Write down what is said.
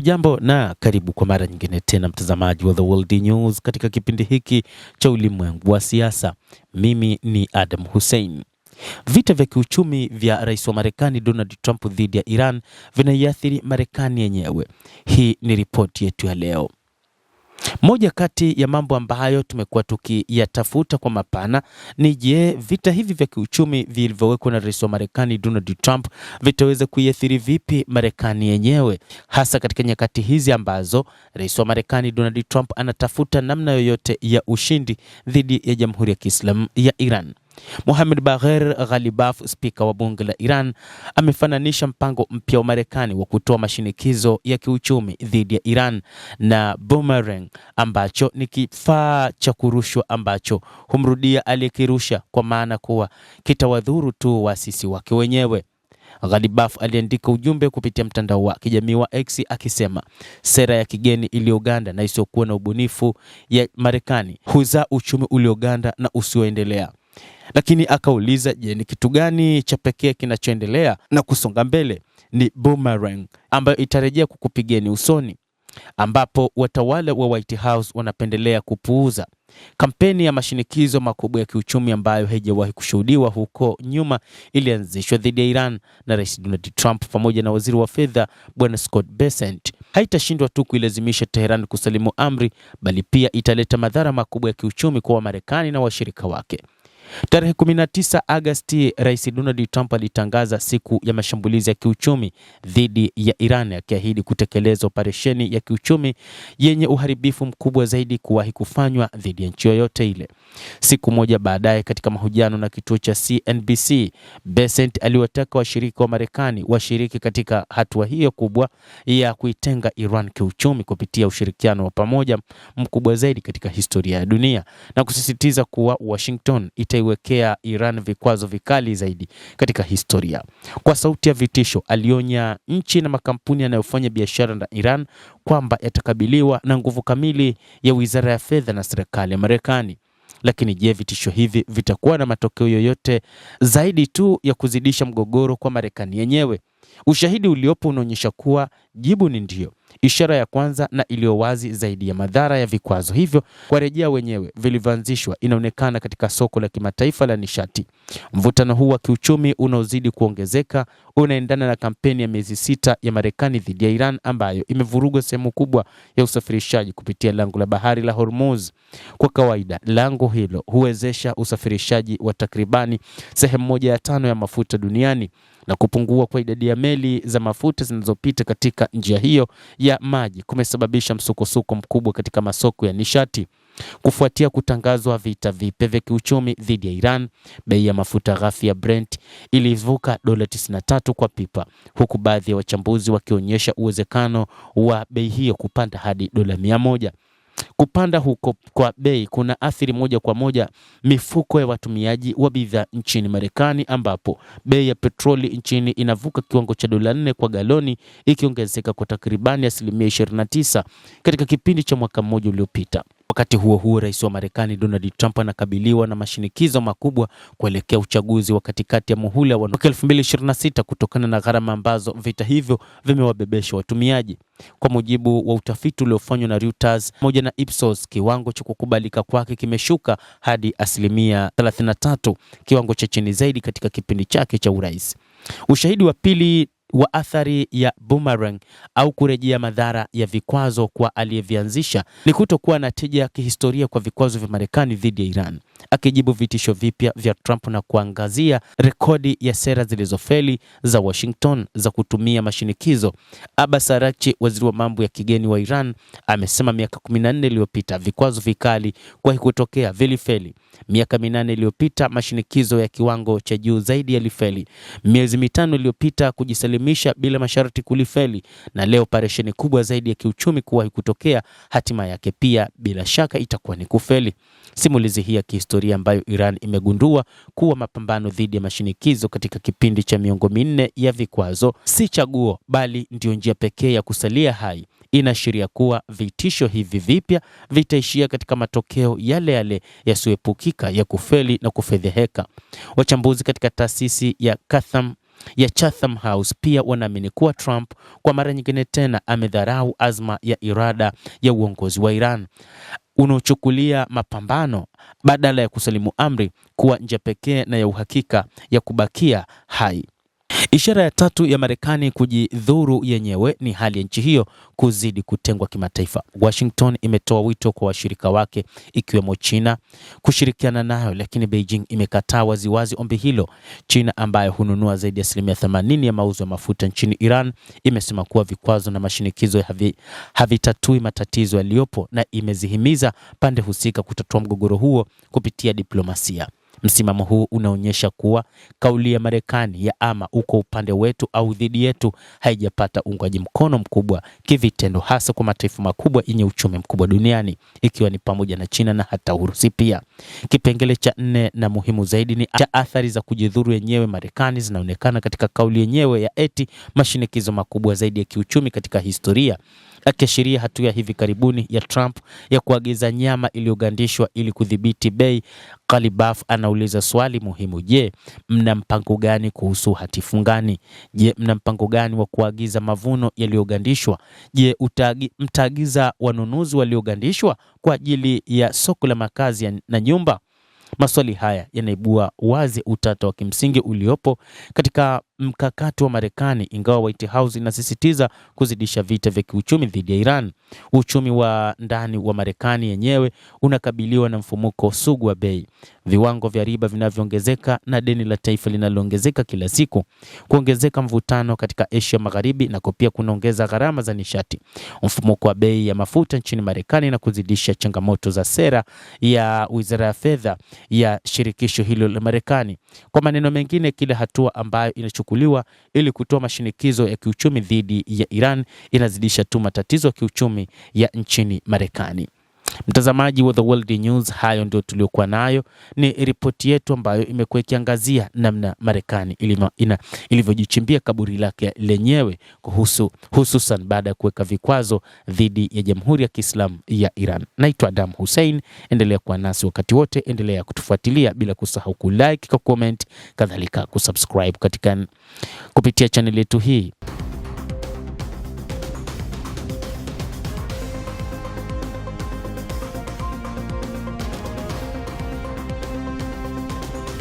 Hujambo na karibu kwa mara nyingine tena mtazamaji wa The World News katika kipindi hiki cha ulimwengu wa siasa. Mimi ni Adam Hussein. Vita vya kiuchumi vya rais wa Marekani Donald Trump dhidi ya Iran vinaiathiri Marekani yenyewe. Hii ni ripoti yetu ya leo. Moja kati ya mambo ambayo tumekuwa tukiyatafuta kwa mapana ni je, vita hivi vya kiuchumi vilivyowekwa na rais wa Marekani Donald Trump vitaweza kuiathiri vipi Marekani yenyewe, hasa katika nyakati hizi ambazo rais wa Marekani Donald Trump anatafuta namna yoyote ya ushindi dhidi ya Jamhuri ya Kiislamu ya Iran. Mohamed Bagher Ghalibaf, spika wa bunge la Iran, amefananisha mpango mpya wa Marekani wa kutoa mashinikizo ya kiuchumi dhidi ya Iran na boomerang, ambacho ni kifaa cha kurushwa ambacho humrudia aliyekirusha, kwa maana kuwa kitawadhuru tu waasisi wake wenyewe. Ghalibaf aliandika ujumbe kupitia mtandao wa kijamii wa X akisema, sera ya kigeni iliyoganda na isiyokuwa na ubunifu ya Marekani huzaa uchumi ulioganda na usioendelea. Lakini akauliza, je, ni kitu gani cha pekee kinachoendelea na kusonga mbele? Ni boomerang ambayo itarejea kukupigeni usoni, ambapo watawala wa White House wanapendelea kupuuza. Kampeni ya mashinikizo makubwa ya kiuchumi ambayo haijawahi kushuhudiwa huko nyuma ilianzishwa dhidi ya Iran na Rais Donald Trump pamoja na waziri wa fedha Bwana Scott Bessent haitashindwa tu kuilazimisha Tehran kusalimu amri, bali pia italeta madhara makubwa ya kiuchumi kwa Marekani na washirika wake. Tarehe 19 Agosti, Rais Donald Trump alitangaza siku ya mashambulizi ya kiuchumi dhidi ya Iran, akiahidi kutekeleza operesheni ya kiuchumi yenye uharibifu mkubwa zaidi kuwahi kufanywa dhidi ya nchi yoyote ile. Siku moja baadaye, katika mahojiano na kituo cha CNBC, Bessent aliwataka washirika wa Marekani washiriki katika hatua hiyo kubwa ya kuitenga Iran kiuchumi kupitia ushirikiano wa pamoja mkubwa zaidi katika historia ya dunia, na kusisitiza kuwa Washington itaiwekea Iran vikwazo vikali zaidi katika historia. Kwa sauti ya vitisho, alionya nchi na makampuni yanayofanya biashara na Iran kwamba yatakabiliwa na nguvu kamili ya Wizara ya Fedha na serikali ya Marekani. Lakini je, vitisho hivi vitakuwa na matokeo yoyote zaidi tu ya kuzidisha mgogoro kwa Marekani yenyewe? Ushahidi uliopo unaonyesha kuwa jibu ni ndio. Ishara ya kwanza na iliyo wazi zaidi ya madhara ya vikwazo hivyo kwa rejea wenyewe vilivyoanzishwa inaonekana katika soko la kimataifa la nishati. Mvutano huu wa kiuchumi unaozidi kuongezeka unaendana na kampeni ya miezi 6 ya Marekani dhidi ya Iran ambayo imevuruga sehemu kubwa ya usafirishaji kupitia lango la bahari la Hormuz. Kwa kawaida, lango hilo huwezesha usafirishaji wa takribani 1/5 ya mafuta duniani, na kupungua kwa idadi ya meli za mafuta zinazopita katika njia hiyo ya maji kumesababisha msukosuko mkubwa katika masoko ya nishati. Kufuatia kutangazwa vita vipya vya kiuchumi dhidi ya Iran, bei ya mafuta ghafi ya Brent ilivuka $93 kwa pipa, huku baadhi ya wachambuzi wakionyesha uwezekano wa bei hiyo kupanda hadi $100. Kupanda huko kwa bei kuna athiri moja kwa moja mifuko ya watumiaji wa bidhaa nchini Marekani, ambapo bei ya petroli nchini inavuka kiwango cha $4 kwa galoni, ikiongezeka kwa takribani 29% katika kipindi cha mwaka mmoja uliopita. Wakati huo huo, rais wa Marekani Donald Trump anakabiliwa na mashinikizo makubwa kuelekea uchaguzi wa katikati ya muhula wa 2026 kutokana na gharama ambazo vita hivyo vimewabebesha watumiaji. Kwa mujibu wa utafiti uliofanywa na Reuters pamoja na Ipsos, kiwango cha kukubalika kwake kimeshuka hadi 33%, kiwango cha chini zaidi katika kipindi chake cha urais. Ushahidi wa pili wa athari ya boomerang au kurejea madhara ya vikwazo kwa aliyevianzisha ni kutokuwa na tija ya kihistoria kwa vikwazo vya Marekani dhidi ya Iran. Akijibu vitisho vipya vya Trump na kuangazia rekodi ya sera zilizofeli za Washington za kutumia mashinikizo, Abbas Araghchi, waziri wa mambo ya kigeni wa Iran, amesema miaka 14 iliyopita vikwazo vikali kwa kutokea vilifeli. Miaka 8 iliyopita mashinikizo ya kiwango cha juu zaidi yalifeli. Miezi 5 iliyopita kujisalimisha bila masharti kulifeli, na leo operesheni kubwa zaidi ya kiuchumi kuwahi kutokea, hatima yake pia bila shaka itakuwa ni kufeli. Simulizi hii ya kihistoria ambayo Iran imegundua kuwa mapambano dhidi ya mashinikizo katika kipindi cha miongo 4 ya vikwazo si chaguo, bali ndio njia pekee ya kusalia hai, inaashiria kuwa vitisho hivi vipya vitaishia katika matokeo yale yale yasiyoepukika ya kufeli na kufedheheka. Wachambuzi katika taasisi ya Chatham ya Chatham House pia wanaamini kuwa Trump kwa mara nyingine tena amedharau azma ya irada ya uongozi wa Iran, unaochukulia mapambano badala ya kusalimu amri kuwa njia pekee na ya uhakika ya kubakia hai. Ishara ya tatu ya Marekani kujidhuru yenyewe ni hali ya nchi hiyo kuzidi kutengwa kimataifa. Washington imetoa wito kwa washirika wake ikiwemo China kushirikiana nayo, lakini Beijing imekataa waziwazi ombi hilo. China ambayo hununua zaidi ya 80% ya mauzo ya mafuta nchini Iran imesema kuwa vikwazo na mashinikizo havitatui matatizo yaliyopo na imezihimiza pande husika kutatua mgogoro huo kupitia diplomasia. Msimamo huu unaonyesha kuwa kauli ya Marekani ya ama uko upande wetu au dhidi yetu haijapata uungwaji mkono mkubwa kivitendo, hasa kwa mataifa makubwa yenye uchumi mkubwa duniani ikiwa ni pamoja na China na hata Urusi pia. Kipengele cha 4 na muhimu zaidi ni cha athari za kujidhuru yenyewe Marekani zinaonekana katika kauli yenyewe ya eti mashinikizo makubwa zaidi ya kiuchumi katika historia, akiashiria hatua hivi karibuni ya Trump ya kuagiza nyama iliyogandishwa ili kudhibiti bei. Kalibaf anauliza swali muhimu: je, mna mpango gani kuhusu hati fungani? Je, mna mpango gani wa kuagiza mavuno yaliyogandishwa? Je, mtaagiza wanunuzi waliogandishwa kwa ajili ya soko la makazi na nyumba? Maswali haya yanaibua wazi utata wa kimsingi uliopo katika mkakati wa Marekani, ingawa White House inasisitiza kuzidisha vita vya kiuchumi dhidi ya Iran. Uchumi wa ndani wa Marekani yenyewe unakabiliwa na mfumuko sugu wa bei, viwango vya riba vinavyoongezeka na deni la taifa linaloongezeka kila siku. Kuongezeka mvutano katika Asia Magharibi na pia kunaongeza gharama za nishati, mfumuko wa bei ya mafuta nchini Marekani na kuzidisha changamoto za sera ya Wizara ya Fedha ya shirikisho hilo la Marekani. Kwa maneno mengine, kila hatua ambayo inachukuliwa ili kutoa mashinikizo ya kiuchumi dhidi ya Iran inazidisha tu matatizo ya kiuchumi ya nchini Marekani. Mtazamaji wa The World News, hayo ndio tuliokuwa nayo. Ni ripoti yetu ambayo imekuwa ikiangazia namna Marekani ilivyojichimbia kaburi lake lenyewe hususan baada ya kuweka vikwazo dhidi ya Jamhuri ya Kiislamu ya Iran. Naitwa Adam Hussein, endelea kuwa nasi wakati wote, endelea kutufuatilia bila kusahau kulike, comment, kadhalika kusubscribe kupitia channel yetu hii.